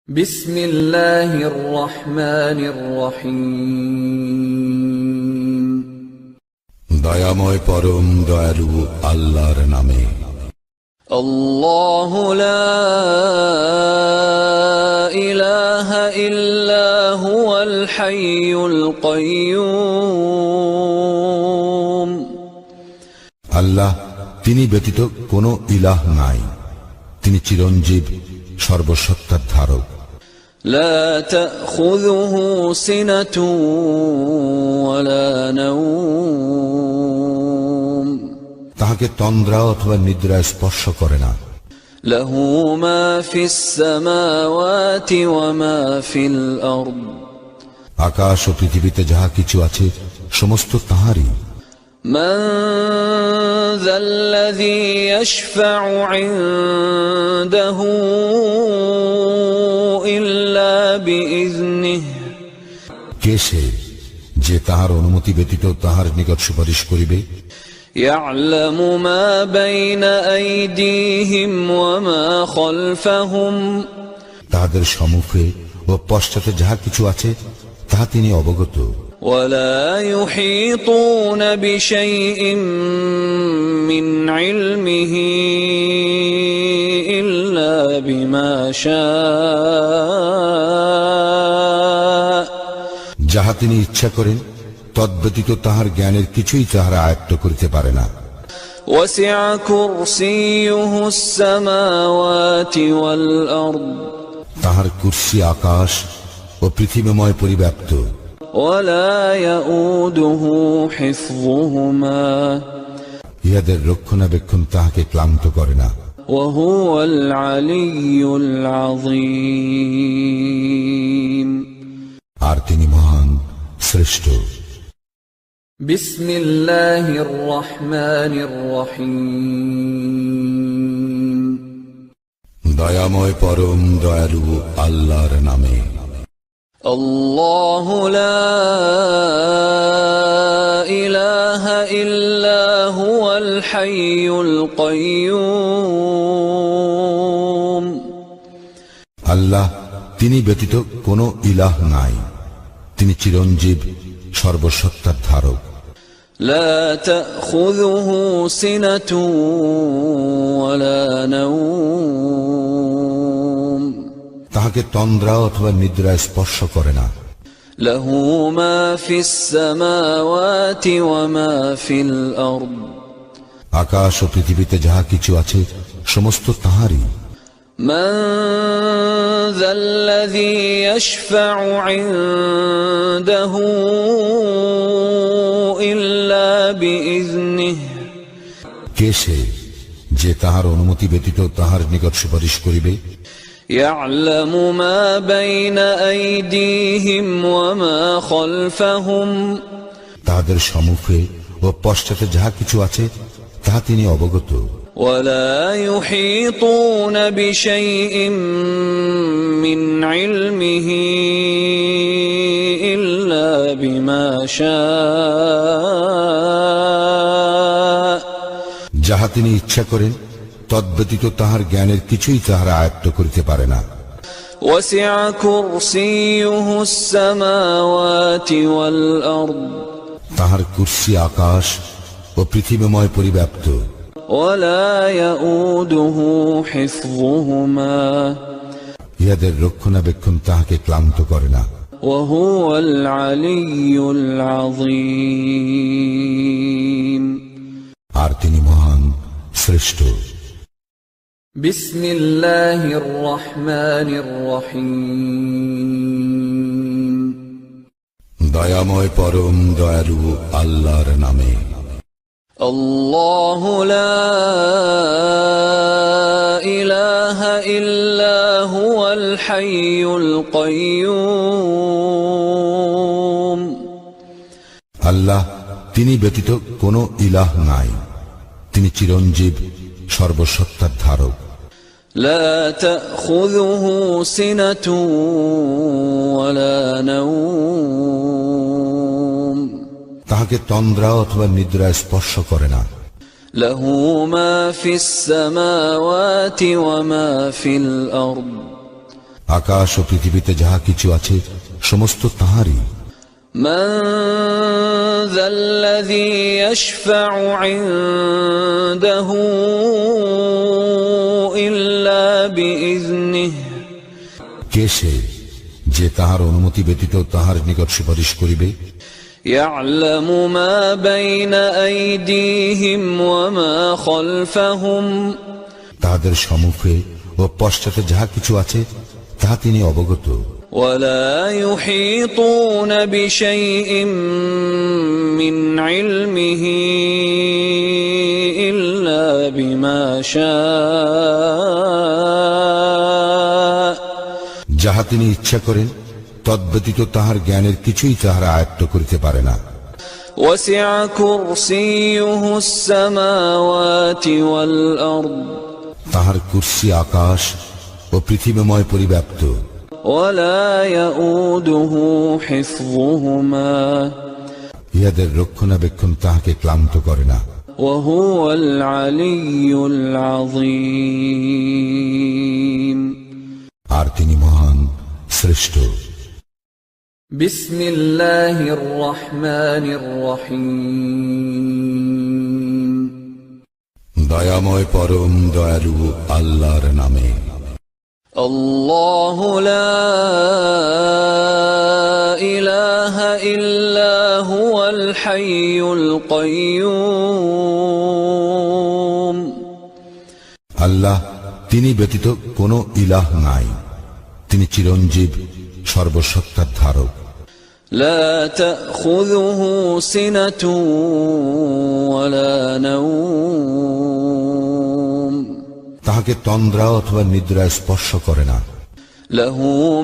বিসমিল্লাহির রহমানির রহিম। দয়াময় পরম দয়ালু আল্লাহর নামে। আল্লাহু লা ইলাহা ইল্লা হুয়াল হাইয়ুল কাইয়্যুম। আল্লাহ, তিনি ব্যতীত কোনো ইলাহ নাই, তিনি চিরঞ্জীব, সর্বসত্তার ধারক। لا تأخذه سنة ولا نوم। তাহাকে তন্দ্রা অথবা নিদ্রা স্পর্শ করে না। له ما في السماوات وما في الأرض। আকাশ ও পৃথিবীতে যাহা কিছু আছে সমস্ত তাহারই। من ذا الذي يشفع عنده إلا بإذنه। কে সে যে তাহার অনুমতি ব্যতীত তাহার নিকট সুপারিশ করিবে? يعلم ما بين أيديهم وما خلفهم। তাহাদের সম্মুখে ও পশ্চাতে যাহা কিছু আছে তাহা তিনি অবগত। ولا يحيطون بشيء من علمه إلا بما شاء। যাহা তিনি ইচ্ছা করেন তদ্ব্যতীত তাহার জ্ঞানের কিছুই তাহারা আয়ত্ত করিতে পারে না। وسع كرسيه السماوات والأرض। তাহার কুরসি আকাশ ও পৃথিবীময় পরিব্যাপ্ত। ولا يؤوده حفظهما। ইহাদের রক্ষণাবেক্ষণ তাহাকে ক্লান্ত করে না। وهو العلي العظيم। আর তিনি মহান, শ্রেষ্ঠ। বিসমিল্লাহির রহমানির রহিম। দয়াময় পরম দয়ালু আল্লাহর নামে। আল্লাহু লা ইলাহা ইল্লা হুয়াল হাইয়ুল কাইয়্যুম। আল্লাহ, তিনি ব্যতীত কোনো ইলাহ নাই, তিনি চিরঞ্জীব, সর্বসত্তার ধারক। لا تأخذه سنة ولا نوم। তাহাকে তন্দ্রা অথবা নিদ্রা স্পর্শ করে না। له ما في السماوات وما في الأرض। আকাশ ও পৃথিবীতে যাহা কিছু আছে সমস্ত তাহারই। من ذا الذي يشفع عنده إلا بإذنه। কে সে যে তাহার অনুমতি ব্যতীত তাহার নিকট সুপারিশ করিবে? يعلم ما بين أيديهم وما خلفهم। তাহাদের সম্মুখে ও পশ্চাতে যাহা কিছু আছে তাহা তিনি অবগত। ولا يحيطون بشيء من علمه إلا بما شاء। যাহা তিনি ইচ্ছা করেন তদ্ব্যতীত তাহার জ্ঞানের কিছুই তাহারা আয়ত্ত করিতে পারে না। وسع كرسيه السماوات والأرض। তাহার কুরসি আকাশ ও পৃথিবীময় পরিব্যাপ্ত। ولا يؤوده حفظهما। ইহাদের রক্ষণাবেক্ষণ তাহাকে ক্লান্ত করে না। وهو العلي العظيم। আর তিনি মহান, শ্রেষ্ঠ। বিসমিল্লাহির রহমানির রহিম। দয়াময় পরম দয়ালু আল্লাহর নামে। আল্লাহু লা ইলাহা ইল্লা হুয়াল হাইয়ুল কাইয়্যুম। আল্লাহ, তিনি ব্যতীত কোনো ইলাহ নাই, তিনি চিরঞ্জীব, সর্বসত্তার ধারক। لا تأخذه سنة ولا نوم। তাহাকে তন্দ্রা অথবা নিদ্রা স্পর্শ করে না। له ما في السماوات وما في الأرض। আকাশ ও পৃথিবীতে যাহা কিছু আছে সমস্ত তাহারই। من ذا الذي يشفع عنده إلا بإذنه কে সে যে তাহার অনুমতি ব্যতীত তাহার নিকট সুপারিশ করিবে? يعلم ما بين أيديهم وما خلفهم তাহাদের সম্মুখে ও পশ্চাতে যাহা কিছু আছে তাহা তিনি অবগত। ولا يحيطون بشيء من علمه إلا بما شاء যাহা তিনি ইচ্ছা করেন তদ্ব্যতীত তাহার জ্ঞানের কিছুই তাহারা আয়ত্ত করিতে পারে না। وسع كرسيه السماوات والأرض তাহার কুরসি আকাশ ও পৃথিবীময় পরিব্যাপ্ত। ولا يؤوده حفظهما ইহাদের রক্ষণাবেক্ষণ তাহাকে ক্লান্ত করে না। وهو العلي العظيم আর তিনি মহান শ্রেষ্ঠ। بسم الله الرحمن الرحيم দয়াময় পরম দয়ালু আল্লাহর নামে। الله لا إله إلا هو الحي القيوم আল্লাহ তিনি ব্যতীত কোনো ইলাহ নাই, তিনি চিরঞ্জীব সর্বসত্তার ধারক। لا تأخذه سنة ولا نوم তাহাকে তন্দ্রা অথবা নিদ্রা স্পর্শ করে না। له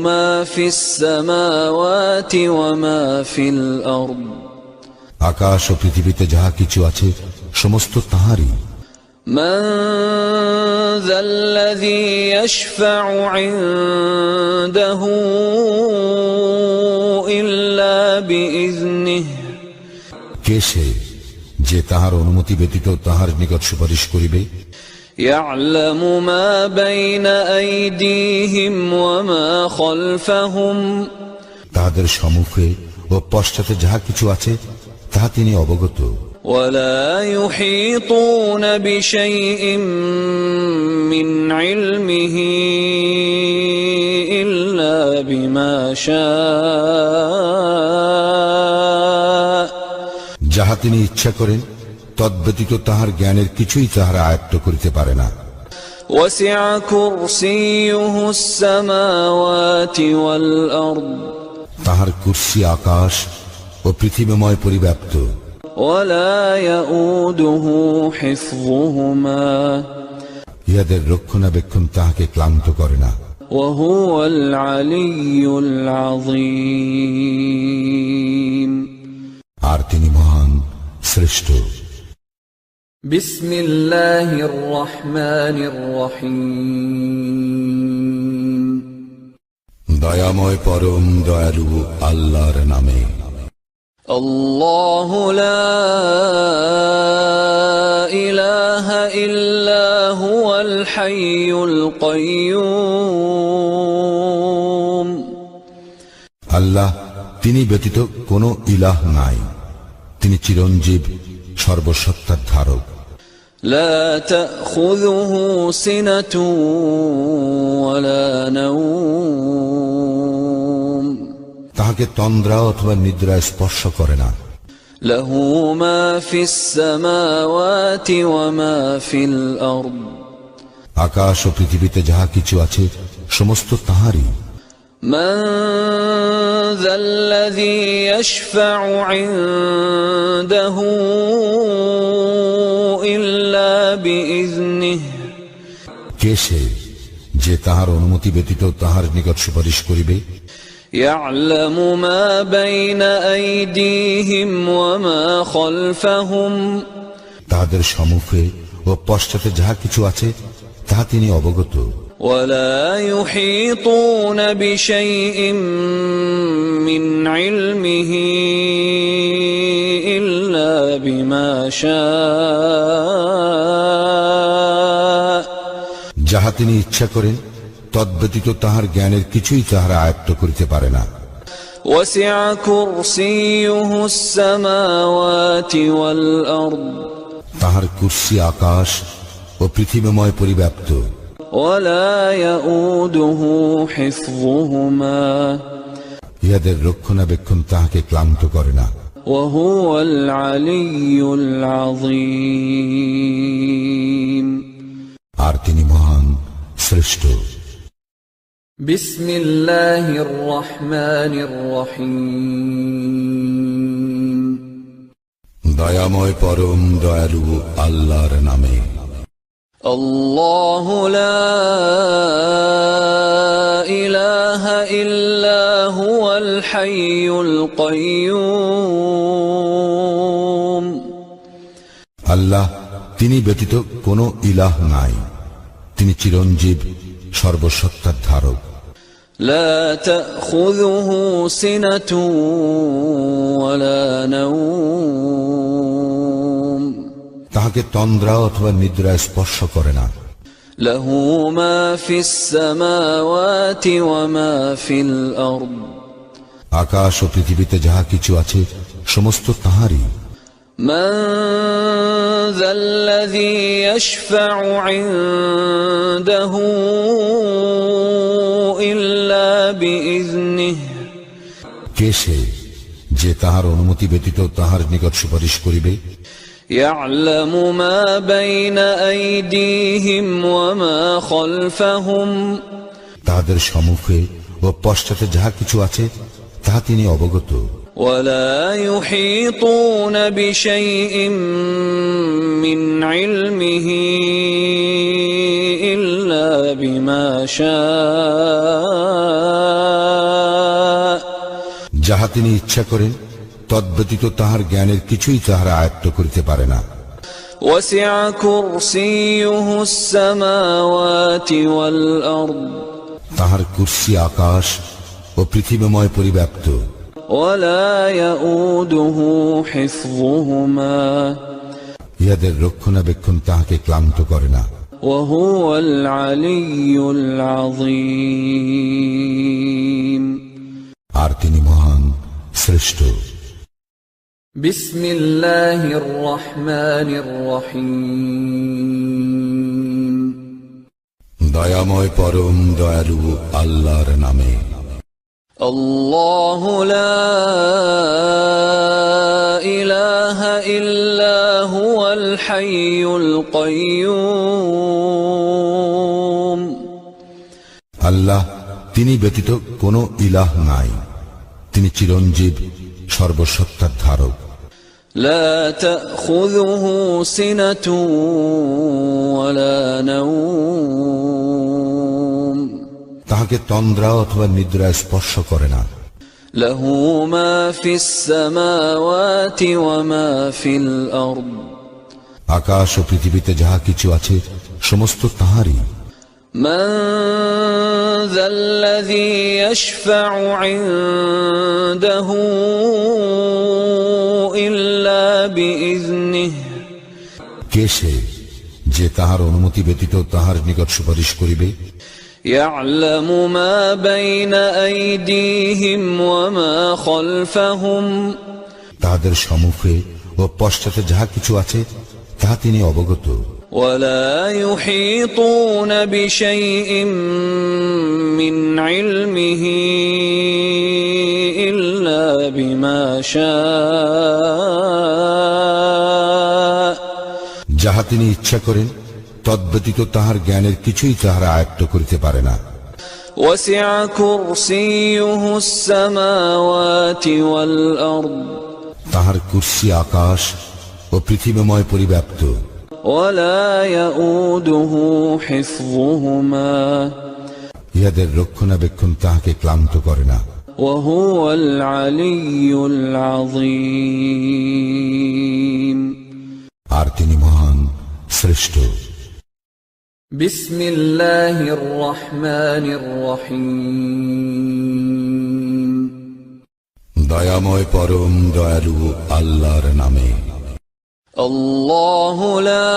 ما في السماوات وما في الأرض আকাশ ও পৃথিবীতে যাহা কিছু আছে সমস্ত তাহারই। من ذا الذي يشفع عنده إلا بإذنه কে সে যে তাহার অনুমতি ব্যতীত তাহার নিকট সুপারিশ করিবে? يعلم ما بين أيديهم وما خلفهم তাহাদের সম্মুখে ও পশ্চাতে যাহা কিছু আছে তাহা তিনি অবগত। ولا يحيطون بشيء من علمه إلا بما شاء যাহা তিনি ইচ্ছা করেন তদ্ব্যতীত তাহার জ্ঞানের কিছুই তাহারা আয়ত্ত করিতে পারে না। وسع كرسيه السماوات والأرض তাহার কুরসি আকাশ ও পৃথিবীময় পরিব্যাপ্ত। ولا يؤوده حفظهما ইহাদের রক্ষণাবেক্ষণ তাহাকে ক্লান্ত করে না। وهو العلي العظيم আর তিনি মহান শ্রেষ্ঠ। بسم الله الرحمن الرحيم দয়াময় পরম দয়ালু আল্লাহর নামে। الله لا إله إلا هو الحي القيوم আল্লাহ তিনি ব্যতীত কোনো ইলাহ নাই, তিনি চিরঞ্জীব সর্বসত্তার ধারক। لا تأخذه سنة ولا نوم তাহাকে তন্দ্রা অথবা নিদ্রা স্পর্শ করে না। له ما في السماوات وما في الأرض আকাশ ও পৃথিবীতে যাহা কিছু আছে সমস্ত তাহারই। من ذا الذي يشفع عنده إلا بإذنه কে সে যে তাহার অনুমতি ব্যতীত তাহার নিকট সুপারিশ করিবে? يعلم ما بين أيديهم وما خلفهم তাহাদের সম্মুখে ও পশ্চাতে যাহা কিছু আছে তাহা তিনি অবগত। ولا يحيطون بشيء من علمه إلا بما شاء যাহা তিনি ইচ্ছা করেন তদ্ব্যতীত তাহার জ্ঞানের কিছুই তাহারা আয়ত্ত করিতে পারে না। وسع كرسيه السماوات والأرض তাহার কুরসি আকাশ ও পৃথিবীময় পরিব্যাপ্ত। ولا يؤوده حفظهما ইহাদের রক্ষণাবেক্ষণ তাহাকে ক্লান্ত করে না। وهو العلي العظيم আর তিনি মহান, শ্রেষ্ঠ। بسم الله الرحمن الرحيم দয়াময় পরম দয়ালু আল্লাহর নামে। الله لا إله إلا هو الحي القيوم আল্লাহ, তিনি ব্যতীত কোনো ইলাহ নাই। তিনি চিরঞ্জীব, সর্বসত্তার ধারক। لا تأخذه سنة ولا نوم তাহাকে তন্দ্রা অথবা নিদ্রা স্পর্শ করে না। له ما في السماوات وما في الأرض আকাশ ও পৃথিবীতে যাহা কিছু আছে সমস্ত তাহারই। من ذا الذي يشفع عنده إلا بإذنه কে সে যে তাহার অনুমতি ব্যতীত তাহার নিকট সুপারিশ করিবে? يعلم ما بين أيديهم وما خلفهم তাহাদের সম্মুখে ও পশ্চাতে যাহা কিছু আছে তাহা তিনি অবগত। ولا يحيطون بشيء من علمه إلا بما شاء যাহা তিনি ইচ্ছা করেন তদ্ব্যতীত তাহার জ্ঞানের কিছুই তাহারা আয়ত্ত করিতে পারে না। وسع كرسيه السماوات والأرض তাহার কুরসি আকাশ ও পৃথিবীময় পরিব্যাপ্ত। ولا يؤوده حفظهما ইহাদের রক্ষণাবেক্ষণ তাহাকে ক্লান্ত করে না। وهو العلي العظيم আর তিনি মহান, শ্রেষ্ঠ। بسم الله الرحمن الرحيم দয়াময় পরম দয়ালু আল্লাহর নামে। الله لا إله إلا هو الحي القيوم আল্লাহ, তিনি ব্যতীত কোনো ইলাহ নাই। তিনি চিরঞ্জীব, সর্বসত্তার ধারক। لا تأخذه سنة ولا نوم তাহাকে তন্দ্রা অথবা নিদ্রা স্পর্শ করে না। له ما في السماوات وما في الأرض আকাশ ও পৃথিবীতে যাহা কিছু আছে সমস্ত তাহারই। من ذا الذي يشفع عنده إلا بإذنه কে সে যে তাহার অনুমতি ব্যতীত তাহার নিকট সুপারিশ করিবে? يعلم ما بين أيديهم وما خلفهم তাহাদের সম্মুখে ও পশ্চাতে যাহা কিছু আছে তাহা তিনি অবগত। ولا يحيطون بشيء من علمه إلا بما شاء যাহা তিনি ইচ্ছা করেন তদ্ব্যতীত তাহার জ্ঞানের কিছুই তাহারা আয়ত্ত করিতে পারে না। وسع كرسيه السماوات والأرض তাহার কুরসি আকাশ ও পৃথিবীময় পরিব্যাপ্ত। ولا يؤوده حفظهما ইহাদের রক্ষণাবেক্ষণ তাহাকে ক্লান্ত করে না। وهو العلي العظيم আর তিনি মহান, শ্রেষ্ঠ। بسم الله الرحمن الرحيم দয়াময় পরম দয়ালু আল্লাহর নামে। الله لا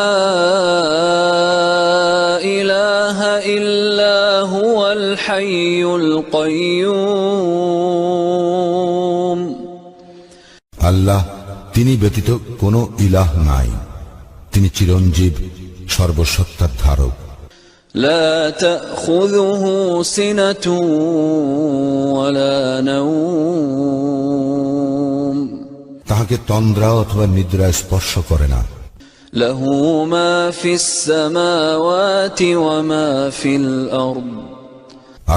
إله إلا هو الحي القيوم আল্লাহ তিনি ব্যতীত কোনো ইলাহ নাই, তিনি চিরঞ্জীব, সর্বসত্তার ধারক। لا تأخذه سنة ولا نوم তাহাকে তন্দ্রা অথবা নিদ্রা স্পর্শ করে না। له ما في السماوات وما في الأرض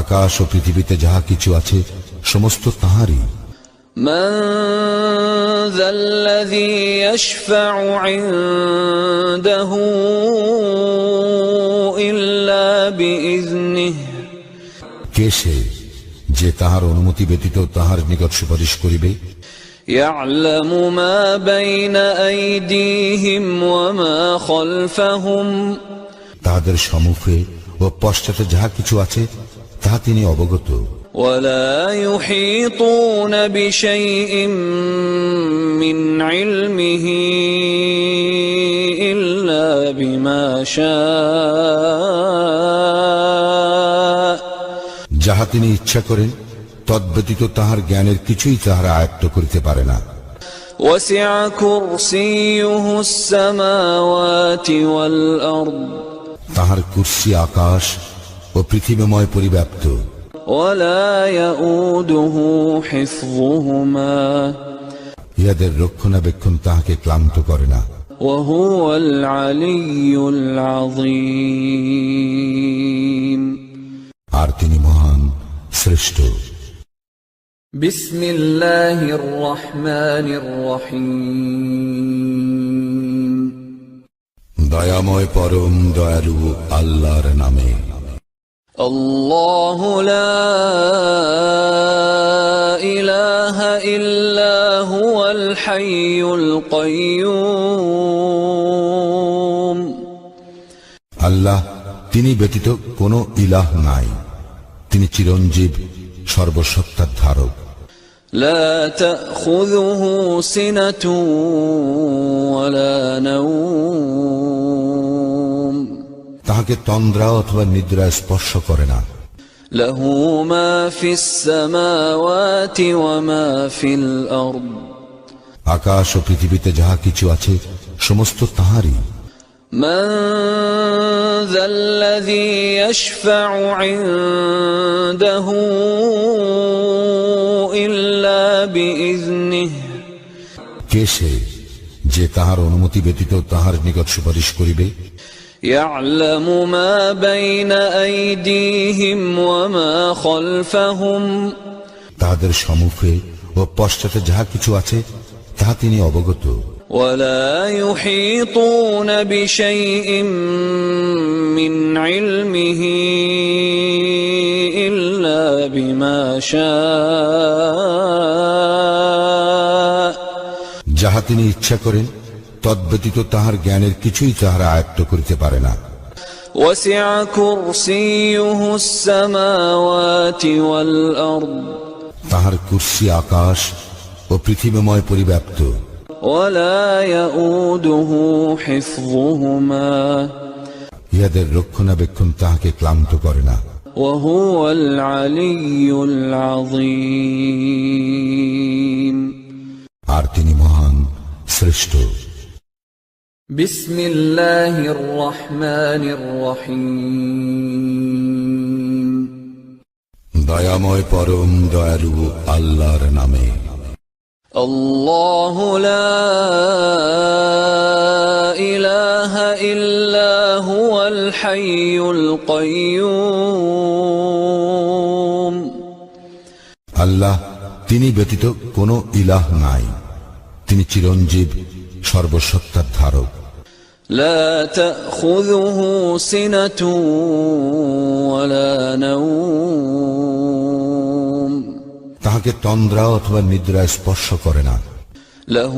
আকাশ ও পৃথিবীতে যাহা কিছু আছে সমস্ত তাহারই। من ذا الذي يشفع عنده إلا بإذنه কে সে যে তাহার অনুমতি ব্যতীত তাহার নিকট সুপারিশ করিবে? يعلم ما بين أيديهم وما خلفهم তাহাদের সম্মুখে ও পশ্চাতে যাহা কিছু আছে তাহা তিনি অবগত। ولا يحيطون بشيء من علمه إلا بما شاء যাহা তিনি ইচ্ছা করেন তদ্ব্যতীত তাহার জ্ঞানের কিছুই তাহারা আয়ত্ত করিতে পারে না। وسع كرسيه السماوات والأرض তাহার কুরসি আকাশ ও পৃথিবীময় পরিব্যাপ্ত। ولا يؤوده حفظهما ইহাদের রক্ষণাবেক্ষণ তাহাকে ক্লান্ত করে না। وهو العلي العظيم আর তিনি মহান, শ্রেষ্ঠ। بسم الله الرحمن الرحيم দয়াময় পরম দয়ালু আল্লাহর নামে। الله لا إله إلا هو الحي القيوم আল্লাহ তিনি ব্যতীত কোনো ইলাহ নাই, তিনি চিরঞ্জীব, সর্বসত্তার ধারক। لا تأخذه سنة ولا نوم তাহাকে তন্দ্রা অথবা নিদ্রা স্পর্শ করে না। له ما في السماوات وما في الأرض আকাশ ও পৃথিবীতে যাহা কিছু আছে সমস্ত তাহারই। من ذا الذي يشفع عنده إلا بإذنه কে সে যে তাহার অনুমতি ব্যতীত তাহার নিকট সুপারিশ করিবে? يعلم ما بين أيديهم وما خلفهم তাহাদের সম্মুখে ও পশ্চাতে যাহা কিছু আছে তাহা তিনি অবগত। ولا يحيطون بشيء من علمه إلا بما شاء যাহা তিনি ইচ্ছা করেন তদ্ব্যতীত তাহার জ্ঞানের কিছুই তাহারা আয়ত্ত করিতে পারে না। وسع كرسيه السماوات والأرض তাহার কুরসি আকাশ ও পৃথিবীময় পরিব্যাপ্ত। ولا يؤوده حفظهما ইহাদের রক্ষণাবেক্ষণ তাহাকে ক্লান্ত করে না। وهو العلي العظيم আর তিনি মহান, শ্রেষ্ঠ। بسم الله الرحمن الرحيم দয়াময় পরম দয়ালু আল্লাহর নামে। الله لا إله إلا هو الحي القيوم আল্লাহ তিনি ব্যতীত কোনো ইলাহ নাই, তিনি চিরঞ্জীব, সর্বসত্তার ধারক। لا تأخذه سنة ولا نوم তাহাকে তন্দ্রা অথবা নিদ্রা স্পর্শ করে না। له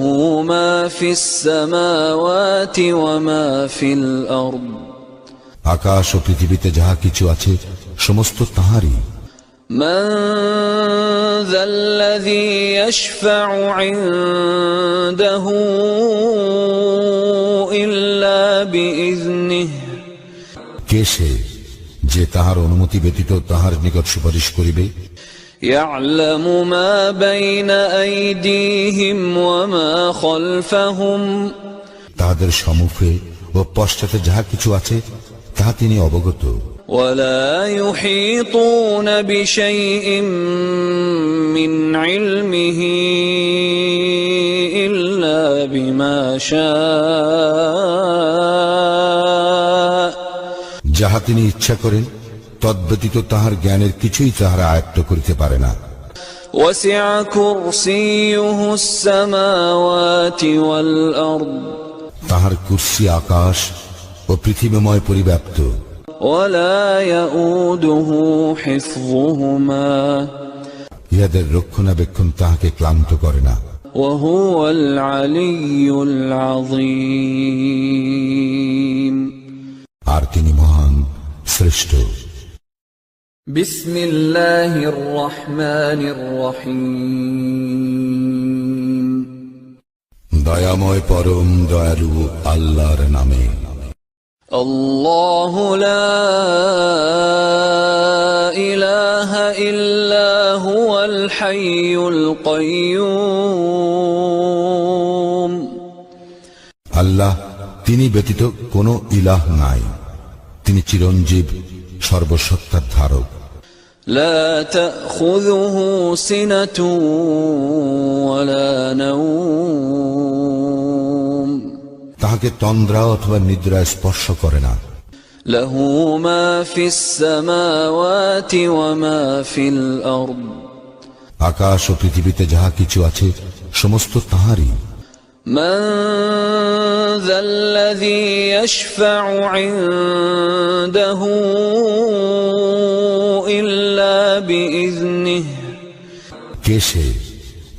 ما في السماوات وما في الأرض আকাশ ও পৃথিবীতে যাহা কিছু আছে সমস্ত তাহারই। من ذا الذي يشفع عنده إلا بإذنه কে সে যে তাহার অনুমতি ব্যতীত তাহার নিকট সুপারিশ করিবে। يعلم ما بين أيديهم وما خلفهم তাহাদের সম্মুখে ও পশ্চাতে যাহা কিছু আছে তাহা তিনি অবগত। ولا يحيطون بشيء من علمه إلا بما شاء যাহা তিনি ইচ্ছা করেন তদ্ব্যতীত তাহার জ্ঞানের কিছুই তাহারা আয়ত্ত করিতে পারে না। وسع كرسيه السماوات والأرض তাহার কুরসি আকাশ ও পৃথিবীময় পরিব্যাপ্ত। ولا يؤوده حفظهما ইহাদের রক্ষণাবেক্ষণ তাহাকে ক্লান্ত করে না। وهو العلي العظيم আর তিনি মহান শ্রেষ্ঠ। بسم الله الرحمن الرحيم দয়াময় পরম দয়ালু আল্লাহর নামে। الله لا إله إلا هو الحي القيوم আল্লাহ তিনি ব্যতীত কোনো ইলাহ নাই, তিনি চিরঞ্জীব সর্বসত্তার ধারক। لا تأخذه سنة ولا نوم তাহাকে তন্দ্রা অথবা নিদ্রা স্পর্শ করে না। له ما في السماوات وما في الأرض আকাশ ও পৃথিবীতে যাহা কিছু আছে সমস্ত তাহারই। من ذا الذي يشفع عنده إلا بإذنه কে সে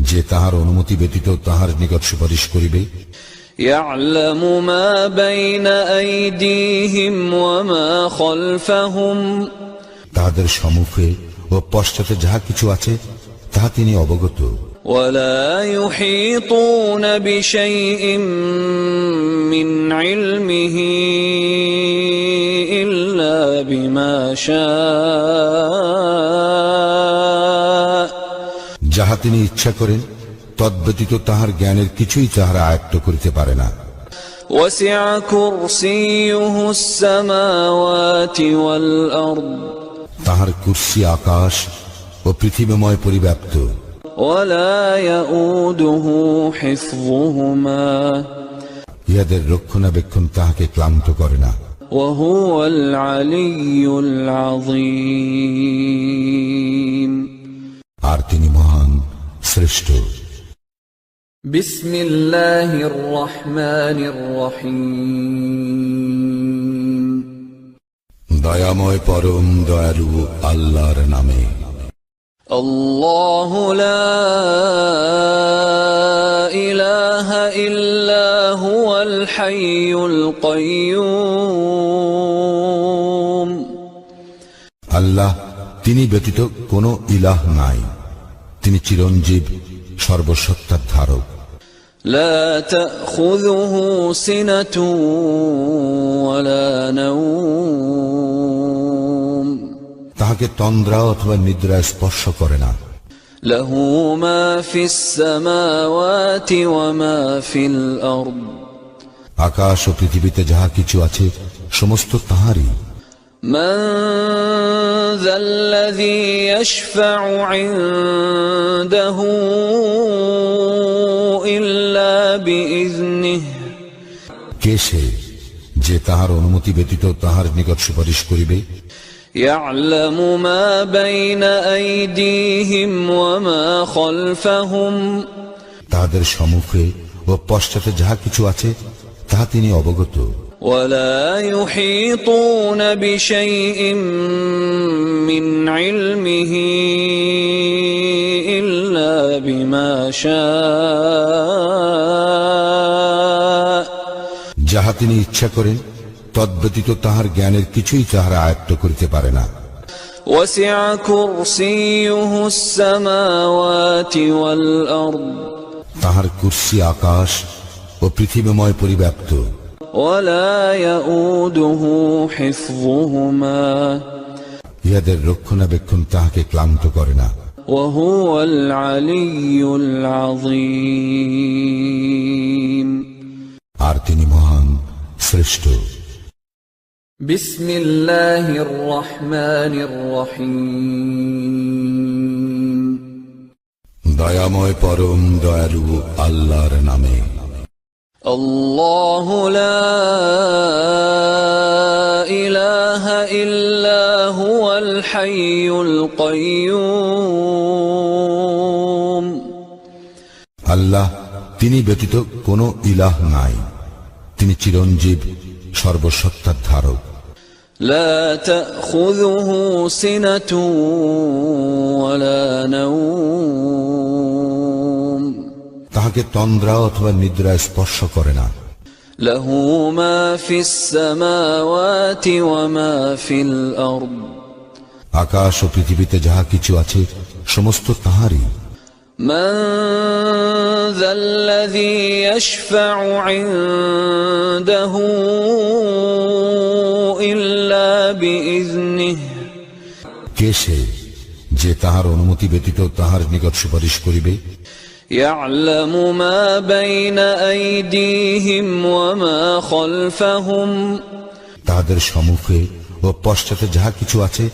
যে তাহার অনুমতি ব্যতীত তাহার নিকট সুপারিশ করিবে। يعلم ما بين أيديهم وما خلفهم তাহাদের সম্মুখে ও পশ্চাতে যাহা কিছু আছে তাহা তিনি অবগত। ولا يحيطون بشيء من علمه إلا بما شاء যাহা তিনি ইচ্ছা করেন তদ্ব্যতীত তাহার জ্ঞানের কিছুই তাহারা আয়ত্ত করিতে পারে না। وسع كرسيه السماوات والأرض তাহার কুরসি আকাশ ও পৃথিবীময় পরিব্যাপ্ত। ولا يؤوده حفظهما ইহাদের রক্ষণাবেক্ষণ তাহাকে ক্লান্ত করে না। وهو العلي العظيم আর তিনি মহান শ্রেষ্ঠ। بسم الله الرحمن الرحيم দয়াময় পরম দয়ালু আল্লাহর নামে। الله لا إله إلا هو الحي القيوم আল্লাহ তিনি ব্যতীত কোনো ইলাহ নাই, তিনি চিরঞ্জীব সর্বসত্তার ধারক। لا تأخذه سنة ولا نوم তাহাকে তন্দ্রা অথবা নিদ্রা স্পর্শ করে না। له ما في السماوات وما في الأرض আকাশ ও পৃথিবীতে যাহা কিছু আছে সমস্ত তাহারই। من ذا الذي يشفع عنده إلا بإذنه কে সে যে তাহার অনুমতি ব্যতীত তাহার নিকট সুপারিশ করিবে। يعلم ما بين أيديهم وما خلفهم তাহাদের সম্মুখে ও পশ্চাতে যাহা কিছু আছে তাহা তিনি অবগত। ولا يحيطون بشيء من علمه إلا بما شاء যাহা তিনি ইচ্ছা করেন তদ্ব্যতীত তাহার জ্ঞানের কিছুই তাহারা আয়ত্ত করিতে পারে না। وسع كرسيه السماوات والأرض তাহার কুরসি আকাশ ও পৃথিবীময় পরিব্যাপ্ত। ولا يؤوده حفظهما ইহাদের রক্ষণাবেক্ষণ তাহাকে ক্লান্ত করে না। وهو العلي العظيم আর তিনি মহান, শ্রেষ্ঠ। بسم الله الرحمن الرحيم দয়াময় পরম দয়ালু আল্লাহর নামে। الله لا إله إلا هو الحي القيوم আল্লাহ, তিনি ব্যতীত কোনো ইলাহ নাই। তিনি চিরঞ্জীব, সর্বসত্তার ধারক। لا تأخذه سنة ولا نوم তাহাকে তন্দ্রা অথবা নিদ্রা স্পর্শ করে না। له ما في السماوات وما في الأرض আকাশ ও পৃথিবীতে যাহা কিছু আছে সমস্ত তাহারই। من ذا الذي يشفع عنده إلا بإذنه কে সে যে তাহার অনুমতি ব্যতীত তাহার নিকট সুপারিশ করিবে? يعلم ما بين أيديهم وما خلفهم তাহাদের সম্মুখে ও পশ্চাতে যাহা কিছু আছে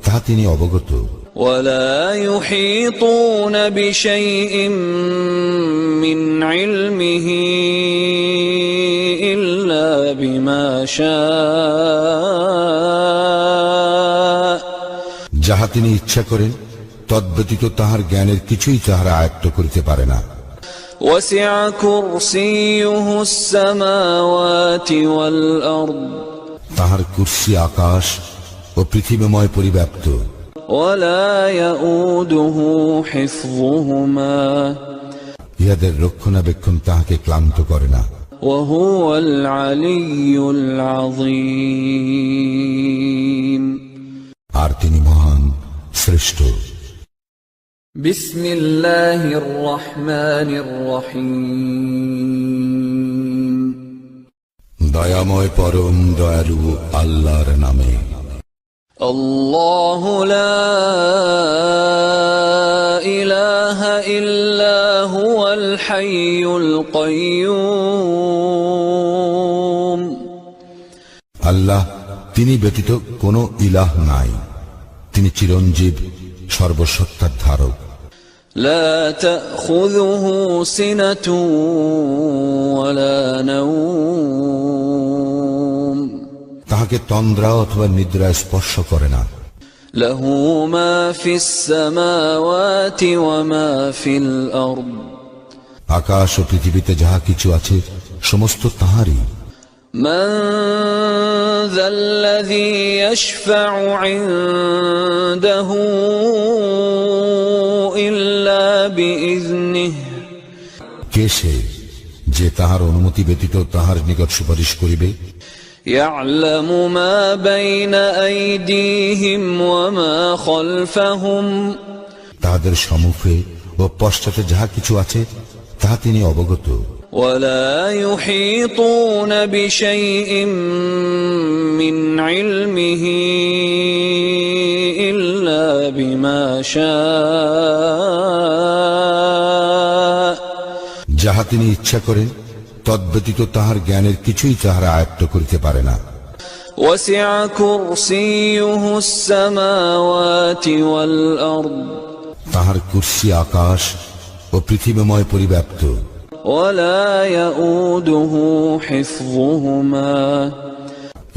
তাহা তিনি অবগত। ولا يحيطون بشيء من علمه إلا بما شاء যাহা তিনি ইচ্ছা করেন তদ্ব্যতীত তাহার জ্ঞানের কিছুই তাহারা আয়ত্ত করিতে পারে না। وسع كرسيه السماوات والأرض তাহার কুরসি আকাশ ও পৃথিবীময় পরিব্যাপ্ত। ولا يؤوده حفظهما ইহাদের রক্ষণাবেক্ষণ তাহাকে ক্লান্ত করে না। وهو العلي العظيم আর তিনি মহান, শ্রেষ্ঠ। بسم الله الرحمن الرحيم দয়াময় পরম দয়ালু আল্লাহর নামে। الله لا إله إلا هو الحي القيوم আল্লাহ, তিনি ব্যতীত কোনো ইলাহ নাই। তিনি চিরঞ্জীব, সর্বসত্তার ধারক। لا تأخذه سنة ولا نوم তাহাকে তন্দ্রা অথবা নিদ্রা স্পর্শ করে না। له ما في السماوات وما في الأرض আকাশ ও পৃথিবীতে যাহা কিছু আছে সমস্ত তাহারই। من ذا الذي يشفع عنده إلا بإذنه কে সে যে তাহার অনুমতি ব্যতীত তাহার নিকট সুপারিশ করিবে? يعلم ما بين أيديهم وما خلفهم তাহাদের সম্মুখে ও পশ্চাতে যাহা কিছু আছে তাহা তিনি অবগত। ولا يحيطون بشيء من علمه إلا بما شاء যাহা তিনি ইচ্ছা করেন তদ্ব্যতীত তাহার জ্ঞানের কিছুই তাহারা আয়ত্ত করিতে পারে না। وسع كرسيه السماوات والأرض তাহার কুরসি আকাশ ও পৃথিবীময় পরিব্যাপ্ত। ولا يؤوده حفظهما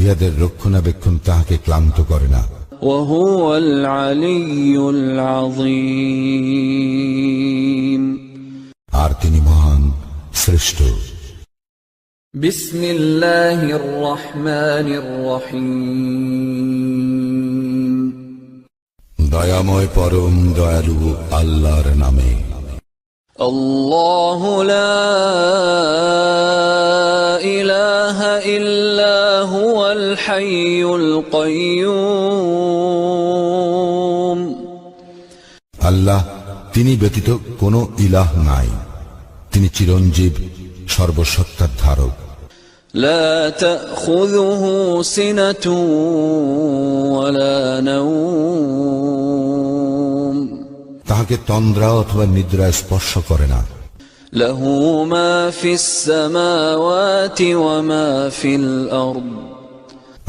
ইহাদের রক্ষণাবেক্ষণ তাহাকে ক্লান্ত করে না। وهو العلي العظيم আর তিনি মহান, শ্রেষ্ঠ। بسم الله الرحمن الرحيم দয়াময় পরম দয়ালু আল্লাহর নামে। الله لا إله إلا هو الحي القيوم আল্লাহ, তিনি ব্যতীত কোনো ইলাহ নাই। তিনি চিরঞ্জীব, সর্বসত্তার ধারক। لا تأخذه سنة ولا نوم তাহাকে তন্দ্রা অথবা নিদ্রা স্পর্শ করে না। له ما في السماوات وما في الأرض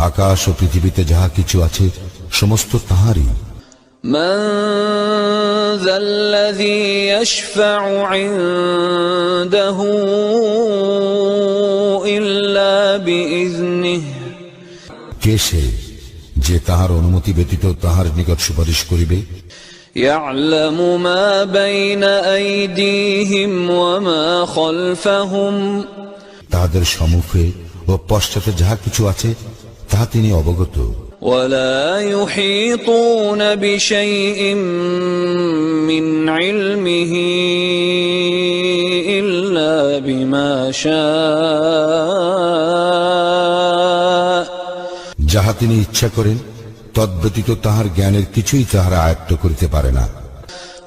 আকাশ ও পৃথিবীতে যাহা কিছু আছে সমস্ত তাহারই। من ذا الذي يشفع عنده إلا بإذنه কে সে যে তাহার অনুমতি ব্যতীত তাহার নিকট সুপারিশ করিবে? يعلم ما بين أيديهم وما خلفهم তাহাদের সম্মুখে ও পশ্চাতে যাহা কিছু আছে তাহা তিনি অবগত। ولا يحيطون بشيء من علمه إلا بما شاء যাহা তিনি ইচ্ছা করেন তদ্ব্যতীত তাহার জ্ঞানের কিছুই তাহারা আয়ত্ত করিতে পারে না।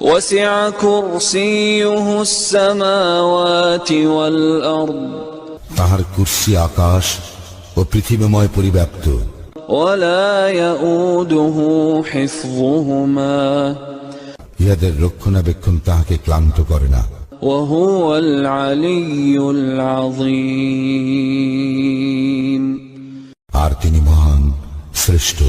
وسع كرسيه السماوات والأرض তাহার কুরসি আকাশ ও পৃথিবীময় পরিব্যাপ্ত। ولا يؤوده حفظهما ইহাদের রক্ষণাবেক্ষণ তাহাকে ক্লান্ত করে না। وهو العلي العظيم আর তিনি মহান শ্রেষ্ঠ।